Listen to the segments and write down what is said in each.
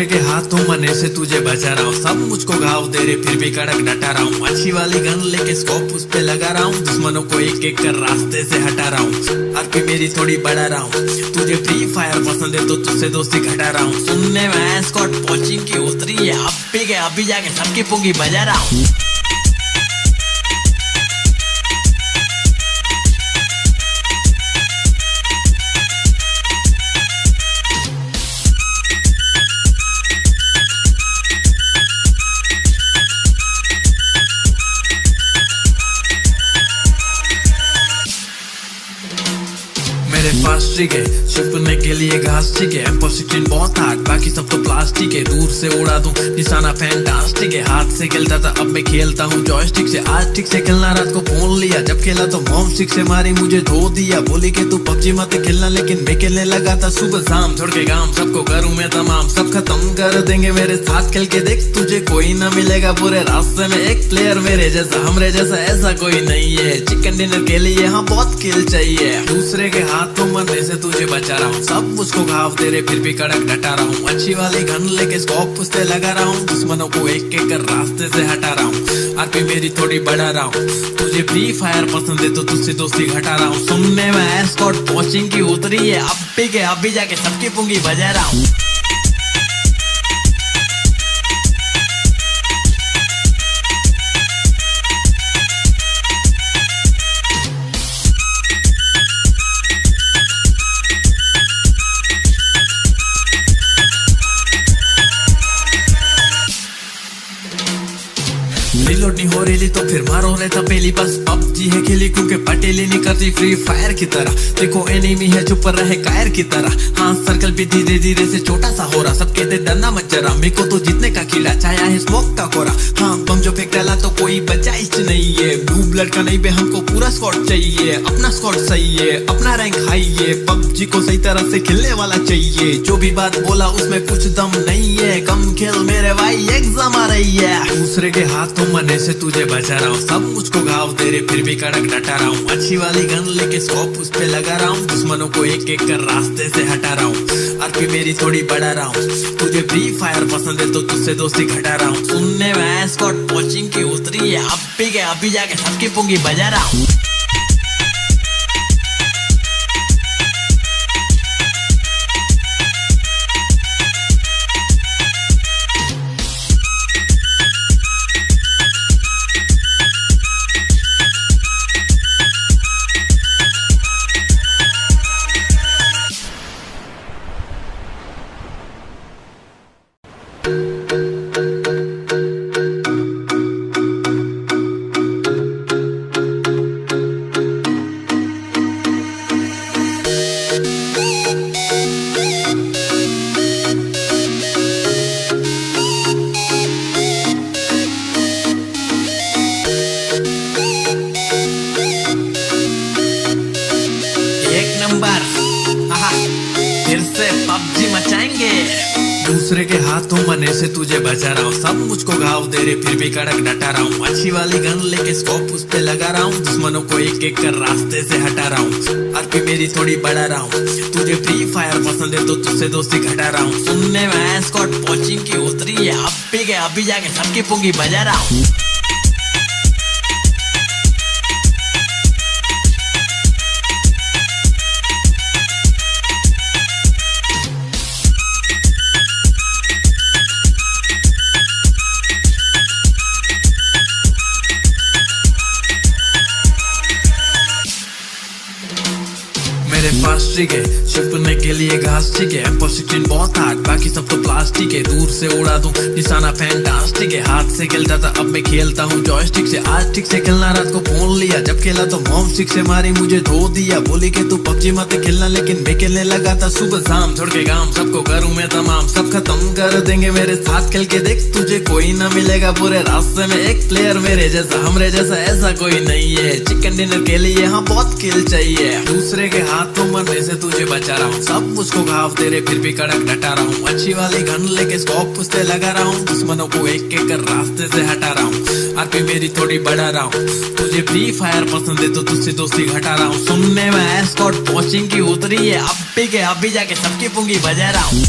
के हाथों मने से तुझे बचा रहा हूँ, सब मुझको घाव दे रहे फिर भी कड़क डटा रहा हूँ। अच्छी वाली गन लेके स्कोप उस पे लगा रहा हूँ, दुश्मनों को एक एक कर रास्ते से हटा रहा हूँ। आरपी मेरी थोड़ी बढ़ा रहा हूँ, तुझे फ्री फायर पसंद है तो तुझसे दोस्ती घटा रहा हूँ। सुनने में स्कॉट पोचिंग की उतरी है, अभी जाके सबकी पुंगी बजा रहा हूँ। मेरे पास ट्रिक है छुपने के लिए घास ठीक है, M16 बहुत हार्ड बाकी सब तो प्लास्टिक है। दूर से उड़ा दूं निशाना फैंटास्टिक है, हाथ से खेलता था अब मैं खेलता हूँ जॉयस्टिक से। आज ठीक से खेलना रात को फोन लिया, जब खेला तो मॉम स्टिक से मारी मुझे धो दिया। बोली के तू PUBG मत खेलना, लेकिन मैं खेलने लगा था सुबह शाम। छोड़ के गांव सबको करूँ मैं तमाम, सब खत्म कर देंगे मेरे साथ खेल के देख। तुझे कोई ना मिलेगा पूरे रास्ते में एक प्लेयर मेरे जैसा, हमरे जैसा ऐसा कोई नहीं है। चिकन डिनर के लिए हाँ बहुत किल चाहिए, दूसरे के हाथों मरने से तुझे बचा रहा हूँ। सब मुझको घाव दे रहे फिर भी कड़क डटा रहा हूँ। अच्छी वाली गन लेके स्कोप उस पे लगा रहा हूँ, दुश्मनों को एक एक कर रास्ते से हटा रहा हूँ। आरपी मेरी थोड़ी बढ़ा रहा हूँ, तुझे फ्री फायर पसंद है तो तुझसे दोस्ती घटा रहा हूँ। सुनने में स्कॉट पोचिंग की उतरी है, अभी जाके सबकी पुंगी बजा रहा हूँ। रिलोड नहीं हो रही तो फिर मारो रहता पहली, बस PUBG है खेली क्योंकि पटेली नहीं करती फ्री फायर की तरह। देखो एनिमी है चुप रहे कायर की तरह, हाँ सर्कल भी धीरे धीरे से छोटा सा हो रहा। सब कहते डरना मत जरा, मेरे को तो जीतने का कीड़ा छाया है स्मोक का कोरा। हाँ बम जो फेंक डाला तो कोई बचाइश नहीं है, ब्लू ब्लड का नहीं बे हमको पूरा स्क्वाड चाहिए। अपना स्क्वाड सही है, अपना रैंक हाई है, PUBG को सही तरह से खेलने वाला चाहिए। जो भी बात बोला उसमें कुछ दम नहीं है, कम खेल मेरे भाई एग्जाम आ रही है। दूसरे के हाथों मरने से तुझे बचा रहा हूँ, सब मुझको घाव दे रहे फिर भी कड़क डटा रहा हूँ। अच्छी वाली गन लेके स्कोप उस पे लगा रहा हूँ, दुश्मनों को एक एक कर रास्ते से हटा रहा हूँ। आरपी मेरी थोड़ी बढ़ा रहा हूँ, तुझे फ्री फायर पसंद है तो तुझसे दोस्ती घटा रहा हूँ। सुनने में स्कॉट पोचिंग की उतरी है, अभी जाके सबकी पुंगी बजा रहा हूँ। फिर से PUBG मचाएंगे। दूसरे के हाथों मरने से तुझे बचा रहा हूँ, सब मुझको घाव दे रहे फिर भी कड़क डटा रहा हूँ। अच्छी वाली गन लेके स्कोप उस पे लगा रहा हूँ, दुश्मनों को एक एक कर रास्ते से हटा रहा हूँ। आरपी मेरी थोड़ी बढ़ा रहा हूँ, तुझे फ्री फायर पसंद है तो तुझसे दोस्ती घटा रहा हूँ। सुनने में स्कॉट पोचिंग की उतरी है, अभी जाके सबकी पुंगी बजा रहा हूँ। मेरे पास ट्रिक है छुपने के लिए घास ठीक है, M16 बहुत हार्ड बाकी सब तो प्लास्टिक है। दूर से उड़ा दूं निशाना फैंटास्टिक है, हाथ से खेलता था अब मैं खेलता हूँ जॉयस्टिक से। आज ठीक से खेलना रात को फोन लिया, जब खेला तो मॉम स्टिक से मारी मुझे धो दिया। बोली के तू PUBG मत खेलना, लेकिन मैं खेलने लगा था सुबह शाम। छोड़ के गांव सबको करूँ मैं तमाम, सब खत्म कर देंगे मेरे साथ खेल के देख। तुझे कोई ना मिलेगा पूरे रास्ते में एक प्लेयर मेरे जैसा, हमरे जैसा ऐसा कोई नहीं है। चिकन डिनर के लिए हाँ बहुत किल चाहिए, दूसरे के हाथों मरने से तुझे बचा रहा हूँ। सब मुझको घाव दे रहे फिर भी कड़क डटा रहा हूँ। अच्छी वाली गन लेके स्कोप उस पे लगा रहा हूँ, दुश्मनों को एक एक कर रास्ते से हटा रहा हूँ। आरपी मेरी थोड़ी बढ़ा रहा हूँ, तुझे फ्री फायर पसंद है तो तुझसे दोस्ती घटा रहा हूँ। सुनने में स्कॉट पोचिंग की उतरी है, अभी जाके सबकी पुंगी बजा रहा हूँ।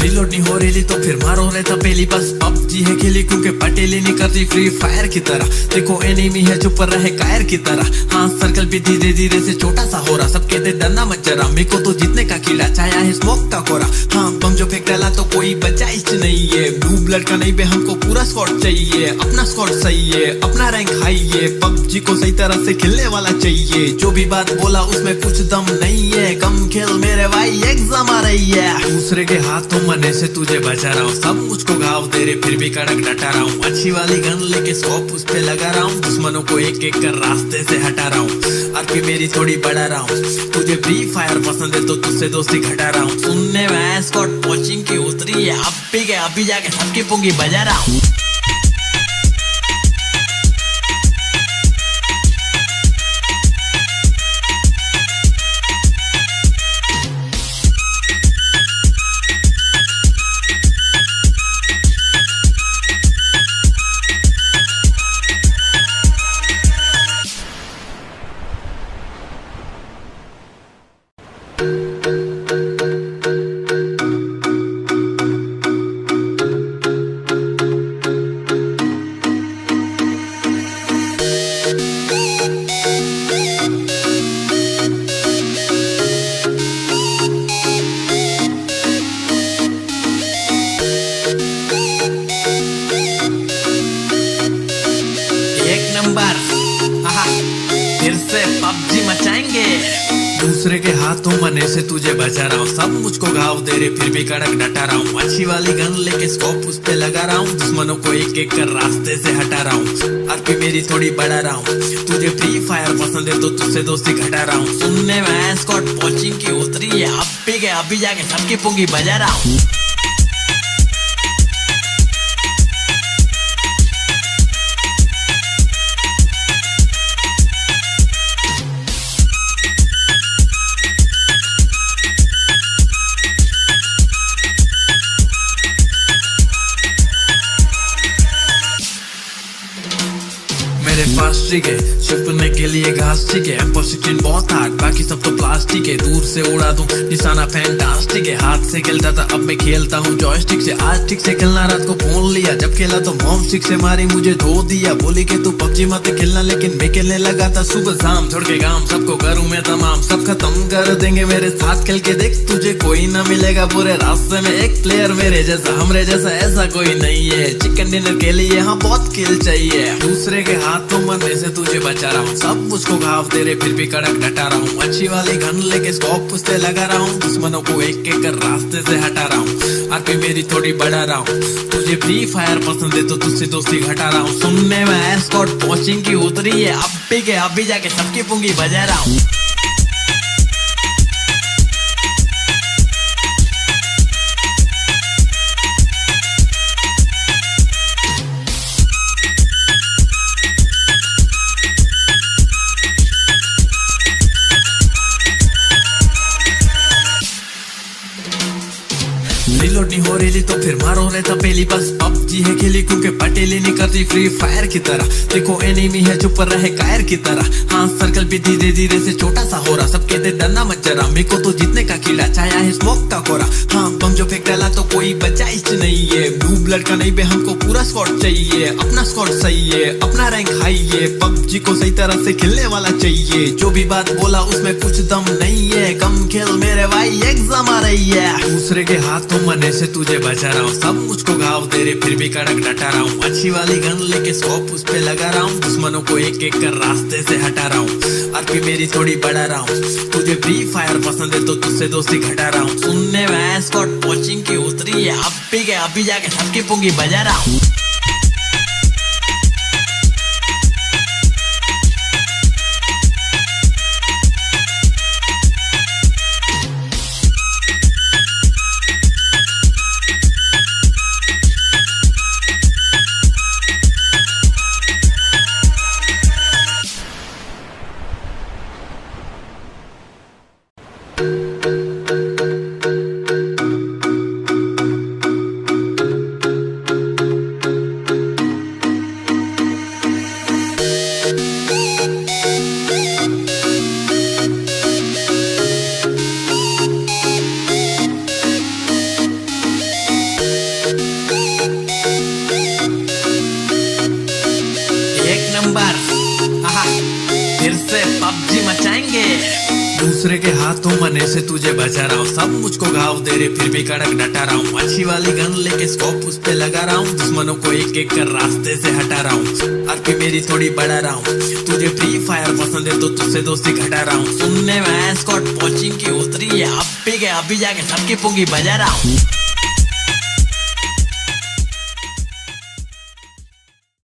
रिलोड नहीं हो रही तो फिर मारो रे तपेली, बस पबजी है खेली क्योंकि पटेली नहीं करती फ्री फायर की तरह। देखो एनिमी है चुप रहे कायर की तरह, हाँ सर्कल भी धीरे धीरे से छोटा सा हो रहा। सब कहते डरना मत जरा, मेरे को तो जीतने का कीड़ा छाया है स्मोक का कोरा। हाँ बम जो फेंक डाला तो कोई बचा इच नहीं है, ब्लू ब्लड का नहीं बे हमको पूरा स्क्वाड चाहिए। अपना स्क्वाड सही है, अपना रैंक हाई है, पबजी को सही तरह से खेलने वाला चाहिए। जो भी बात बोला उसमें कुछ दम नहीं है, कम खेल मेरे भाई एग्जाम आ रही है। दूसरे के हाथों मरने से तुझे बचा रहा हूँ, सब मुझको घाव दे रहे फिर भी कड़क डटा रहा हूँ। अच्छी वाली गन लेके स्कोप उस पे लगा रहा हूँ, दुश्मनों को एक एक कर रास्ते से हटा रहा हूँ। आरपी मेरी थोड़ी बढ़ा रहा हूँ, तुझे फ्री फायर पसंद है तो तुझसे दोस्ती घटा रहा हूँ। सुनने में स्क्वाड कोचिंग की उतरी है, अभी जाके सबकी पुंगी बजा रहा हूँ। फिर से पबजी मचाएंगे। दूसरे के हाथों मरने से तुझे बचा रहा हूँ, सब मुझको घाव दे रहे फिर भी कड़क डटा रहा हूँ। अच्छी वाली गन लेके स्कोप उस पे लगा रहा हूँ, दुश्मनों को एक एक कर रास्ते से हटा रहा हूँ। आरपी मेरी थोड़ी बढ़ा रहा हूँ, तुझे फ्री फायर पसंद है तो तुझसे दोस्ती घटा रहा हूँ। सुनने में स्क्वाड कोचिंग की उतरी है, अभी जाके सबकी पुंगी बजा रहा हूँ। मेरे पास ट्रिक है छुपने के लिए घास ठीक है, M16 बहुत हार्ड बाकी सब तो प्लास्टिक है। दूर से उड़ा दूं निशाना फैंटास्टिक है, हाथ से खेलता था अब मैं खेलता हूँ जॉयस्टिक से। आज ठीक से खेलना रात को फोन लिया, जब खेला तो मॉम स्टिक से मारी मुझे धो दिया। बोली के तू पबजी मत खेलना, लेकिन मैं खेलने लगा था सुबह शाम। छोड़ के काम सबको करूँ मैं तमाम, सब खत्म कर देंगे मेरे साथ खेल के देख। तुझे कोई ना मिलेगा पूरे रास्ते में एक प्लेयर मेरे जैसा, हमरे जैसा ऐसा कोई नहीं है। चिकन डिनर के लिए हाँ बहुत किल चाहिए, दूसरे के हाथों मरने से तुझे बचा रहा हूँ। सब मुझको घाव दे रहे फिर भी कड़क डटा रहा हूँ। अच्छी वाली गन लेके स्कोप उस पे लगा रहा हूँ, दुश्मनों को एक एक कर रास्ते से हटा रहा हूँ। आरपी मेरी थोड़ी बढ़ा रहा हूँ, तुझे फ्री फायर पसंद है तो तुझसे दोस्ती घटा रहा हूँ। सुनने में स्क्वाड कोचिंग की उतरी है, अभी जाके सबकी पुंगी बजा रहा हूँ। रिलोड नहीं हो रही तो फिर मारो रे तपेली, बस पबजी है खेली क्योंकि पटेली नहीं करती फ्री फायर की तरह। देखो एनिमी है चुप रहे कायर की तरह, हाँ सर्कल भी धीरे धीरे से छोटा सा हो रहा। सब कहते डरना मत जरा, मेरे को तो जीतने का कीड़ा छाया है स्मोक का कोरा। हाँ बम जो फेंक डाला तो कोई बचा इच नहीं है, ब्लू ब्लड का नहीं बे हमको पूरा स्क्वाड चाहिए। अपना स्क्वाड सही है, अपना रैंक हाई है, पबजी को सही तरह से खेलने वाला चाहिए। जो भी बात बोला उसमें कुछ दम नहीं है, कम खेल मेरे भाई एग्जाम आ रही है। दूसरे के हाथों मरने से तुझे बचा रहा हूँ, सब मुझको घाव दे रहे फिर भी कड़क डटा रहा हूँ। अच्छी वाली गन लेके स्कोप उस पे लगा रहा हूँ, दुश्मनों को एक एक कर रास्ते से हटा रहा हूँ। आरपी मेरी थोड़ी बढ़ा रहा हूँ, तुझे फ्री फायर पसंद है तो तुझसे दोस्ती घटा रहा हूँ। सुनने में स्क्वाड कोचिंग की उतरी है, अभी जाके सबकी पुंगी बजा रहा हूँ। तो मने से तुझे बचा रहा हूँ, सब मुझको घाव दे रहे फिर भी कड़क डटा रहा हूँ। अच्छी वाली गन लेके स्कोप उस पे लगा रहा हूँ, दुश्मनों को एक एक कर रास्ते से हटा रहा हूँ। आरपी मेरी थोड़ी बढ़ा रहा हूँ, तुझे फ्री फायर पसंद है तो तुझसे दोस्ती घटा रहा हूँ। सुनने में स्कॉट पहुंचिंग की उतरी है, अब भी जाके सबकी पुंगी बजा रहा हूँ।